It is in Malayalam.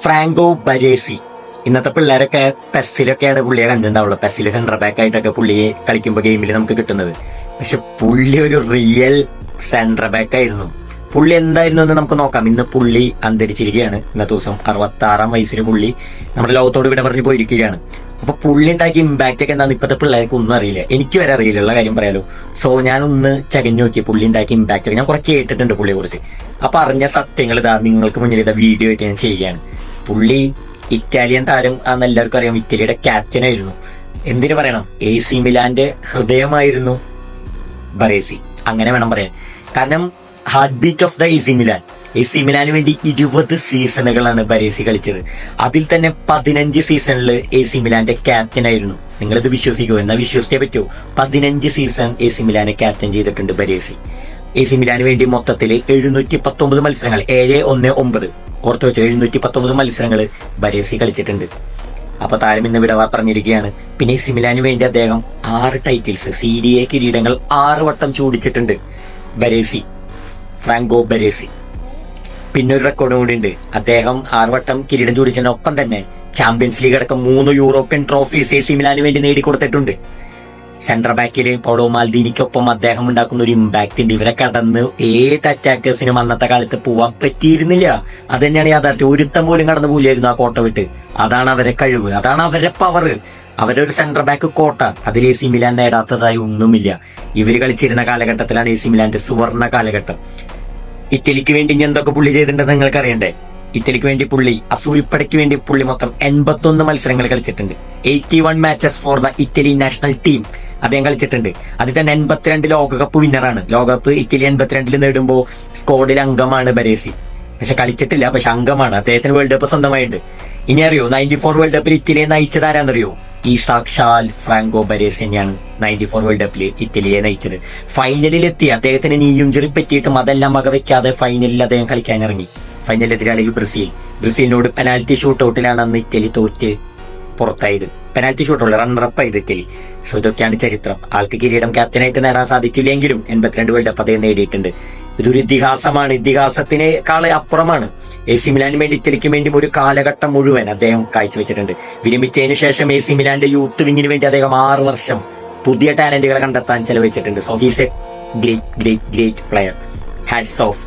ഫ്രാങ്കോ ബരേസി. ഇന്നത്തെ പിള്ളേരൊക്കെ പെസ്സിലൊക്കെയാണ് പുള്ളിയെ കണ്ടിട്ടുണ്ടാവുള്ളൂ. പെസ്സിൽ സെന്റർ ബാക്ക് ആയിട്ടൊക്കെ പുള്ളിയെ കളിക്കുമ്പോൾ ഗെയിമിൽ നമുക്ക് കിട്ടുന്നത്. പക്ഷെ പുള്ളി ഒരു റിയൽ സെന്റർ ബാക്ക് ആയിരുന്നു. പുള്ളി എന്തായിരുന്നു എന്ന് നമുക്ക് നോക്കാം. ഇന്ന് പുള്ളി അന്തരിച്ചിരിക്കുകയാണ്. ഇന്നത്തെ ദിവസം 66-ാം വയസ്സിൽ പുള്ളി നമ്മുടെ ലോകത്തോട് വിട പറഞ്ഞു പോയിരിക്കുകയാണ്. അപ്പൊ പുള്ളി ഉണ്ടാക്കിയ ഇമ്പാക്ട് ഒക്കെ എന്താണെന്ന് ഇപ്പോഴത്തെ പിള്ളേർക്ക് ഒന്നും അറിയില്ല. എനിക്ക് വരെ അറിയില്ല കാര്യം പറയാലോ. സോ ഞാനൊന്ന് ചകഞ്ഞു നോക്കി പുള്ളി ഉണ്ടാക്കിയ ഇമ്പാക്ട് ഒക്കെ. ഞാൻ കുറെ കേട്ടിട്ടുണ്ട് പുള്ളിയെ കുറിച്ച്. അപ്പൊ അറിഞ്ഞ സത്യങ്ങൾ ഇതാ നിങ്ങൾക്ക് മുന്നിൽ ഇതാ വീഡിയോ ആയിട്ട് ഞാൻ ചെയ്യുകയാണ്. പുള്ളി ഇറ്റാലിയൻ താരം ആണെന്ന് എല്ലാവർക്കും അറിയാം. ഇറ്റലിയുടെ ക്യാപ്റ്റൻ ആയിരുന്നു. എന്തിനു പറയണം, AC മിലാന്റെ ഹൃദയമായിരുന്നു ബറേസി. അങ്ങനെ വേണം പറയാൻ. കാരണം heart beat of the AC Milan. AC മിലാന് വേണ്ടി 20 സീസണുകളാണ് ബറേസി കളിച്ചത്. അതിൽ തന്നെ 15 സീസണിൽ AC മിലാന്റെ ക്യാപ്റ്റൻ ആയിരുന്നു. നിങ്ങളിത് വിശ്വസിക്കുമോ? എന്നാൽ വിശ്വസിച്ചേ പറ്റൂ. 15 സീസൺ AC മിലാനെ ക്യാപ്റ്റൻ ചെയ്തിട്ടുണ്ട് ബറേസി. AC മിലാന് വേണ്ടി മൊത്തത്തിൽ 719 മത്സരങ്ങൾ, 719 ഓർത്തു വെച്ചു, 719 മത്സരങ്ങൾ ബറേസി കളിച്ചിട്ടുണ്ട്. അപ്പൊ താരം ഇന്ന് വിട പറഞ്ഞിരിക്കുകയാണ്. പിന്നെ AC മിലാന് വേണ്ടി അദ്ദേഹം 6 ടൈറ്റിൽസ്, CDA കിരീടങ്ങൾ 6 വട്ടം ചൂടിച്ചിട്ടുണ്ട് ബറേസി, ഫ്രാങ്കോ ബറേസി. പിന്നെ ഒരു റെക്കോർഡും കൂടി ഉണ്ട്. അദ്ദേഹം 6 വട്ടം കിരീടം ചൂടിച്ചതിനൊപ്പം തന്നെ ചാമ്പ്യൻസ് ലീഗ് അടക്കം 3 യൂറോപ്യൻ ട്രോഫീസ് AC മിലാന് വേണ്ടി നേടിക്കൊടുത്തിട്ടുണ്ട്. സെന്റർ ബാക്കിൽ പൗളോ മാൽദീനിക്കൊപ്പം അദ്ദേഹം ഉണ്ടാക്കുന്ന ഒരു ഇമ്പാക്ട് ഉണ്ട്. ഇവരെ കടന്ന് ഏത് അറ്റാക്കേഴ്സിനും അന്നത്തെ കാലത്ത് പോവാൻ പറ്റിയിരുന്നില്ല. അത് തന്നെയാണ് യാഥാർത്ഥ്യം. ഒരുത്തം പോലും കടന്നു പോലെയായിരുന്നു ആ കോട്ട വിട്ട്. അതാണ് അവരെ കഴിവ്, അതാണ് അവരെ പവർ. അവരൊരു സെന്റർ ബാക്ക് കോട്ട അതിൽ AC മിലാൻ നേടാത്തതായി ഒന്നുമില്ല. ഇവര് കളിച്ചിരുന്ന കാലഘട്ടത്തിലാണ് AC മിലാന്റെ സുവർണ കാലഘട്ടം. ഇറ്റലിക്ക് വേണ്ടി ഇനി എന്തൊക്കെ പുള്ളി ചെയ്തിട്ടുണ്ടെന്ന് നിങ്ങൾക്ക് അറിയണ്ടേ? ഇറ്റലിക്ക് വേണ്ടി പുള്ളി, അസൂരിപ്പടയ്ക്ക് വേണ്ടി പുള്ളി മൊത്തം 81 മത്സരങ്ങൾ കളിച്ചിട്ടുണ്ട്. 81 matches for the Italy national team അദ്ദേഹം കളിച്ചിട്ടുണ്ട്. അതിൽ തന്നെ 82 ലോകകപ്പ് വിന്നറാണ്. ലോകകപ്പ് ഇറ്റലി 82 നേടുമ്പോൾ സ്ക്വാഡിൽ അംഗമാണ് ബറേസി. പക്ഷെ കളിച്ചിട്ടില്ല, പക്ഷെ അംഗമാണ്. അദ്ദേഹത്തിന് വേൾഡ് കപ്പ് സ്വന്തമായിട്ട്. ഇനി അറിയോ 94 വേൾഡ് കപ്പിൽ ഇറ്റലിയെ നയിച്ചത് ആരാന്നറിയോ? ഈ സാക്ഷാൽ ഫ്രാങ്കോ ബറേസി തന്നെയാണ് 94 വേൾഡ് കപ്പിൽ ഇറ്റലിയെ നയിച്ചത്. ഫൈനലിലെത്തി. അദ്ദേഹത്തിന് നീ ഇഞ്ചുറി പറ്റിയിട്ടും അതെല്ലാം വകവെക്കാതെ ഫൈനലിൽ അദ്ദേഹം കളിക്കാൻ ഇറങ്ങി. ഫൈനൽ എതിരാളികൾ ബ്രസീലിനോട് പെനാൽറ്റി ഷൂട്ടൌട്ടിലാണ് അന്ന് ഇറ്റലി തോറ്റ് പുറത്തായത്. പെനാൽറ്റി ഷൂട്ടൗട്ടിൽ റണ്ണറപ്പ് ആയത് ഇറ്റലി. സോ ഇതൊക്കെയാണ് ചരിത്രം. ആൾക്ക് കിരീടം ക്യാപ്റ്റനായിട്ട് നേടാൻ സാധിച്ചില്ലെങ്കിലും 82 വേൾഡ് കപ്പ് അദ്ദേഹം നേടിയിട്ടുണ്ട്. ഇതൊരു ഇതിഹാസമാണ്. ഇതിഹാസത്തിനേക്കാൾ അപ്പുറമാണ്. AC മിലാന് വേണ്ടി ഇറ്റലിക്ക് വേണ്ടി ഒരു കാലഘട്ടം മുഴുവൻ അദ്ദേഹം കാഴ്ചവെച്ചിട്ടുണ്ട്. വിരമിച്ചതിന് ശേഷം AC മിലാന്റെ യൂത്ത് വിങ്ങിന് വേണ്ടി അദ്ദേഹം 6 വർഷം പുതിയ ടാലന്റുകളെ കണ്ടെത്താൻ ചെലവഴിച്ചിട്ടുണ്ട്. So he's a great player. Hats of.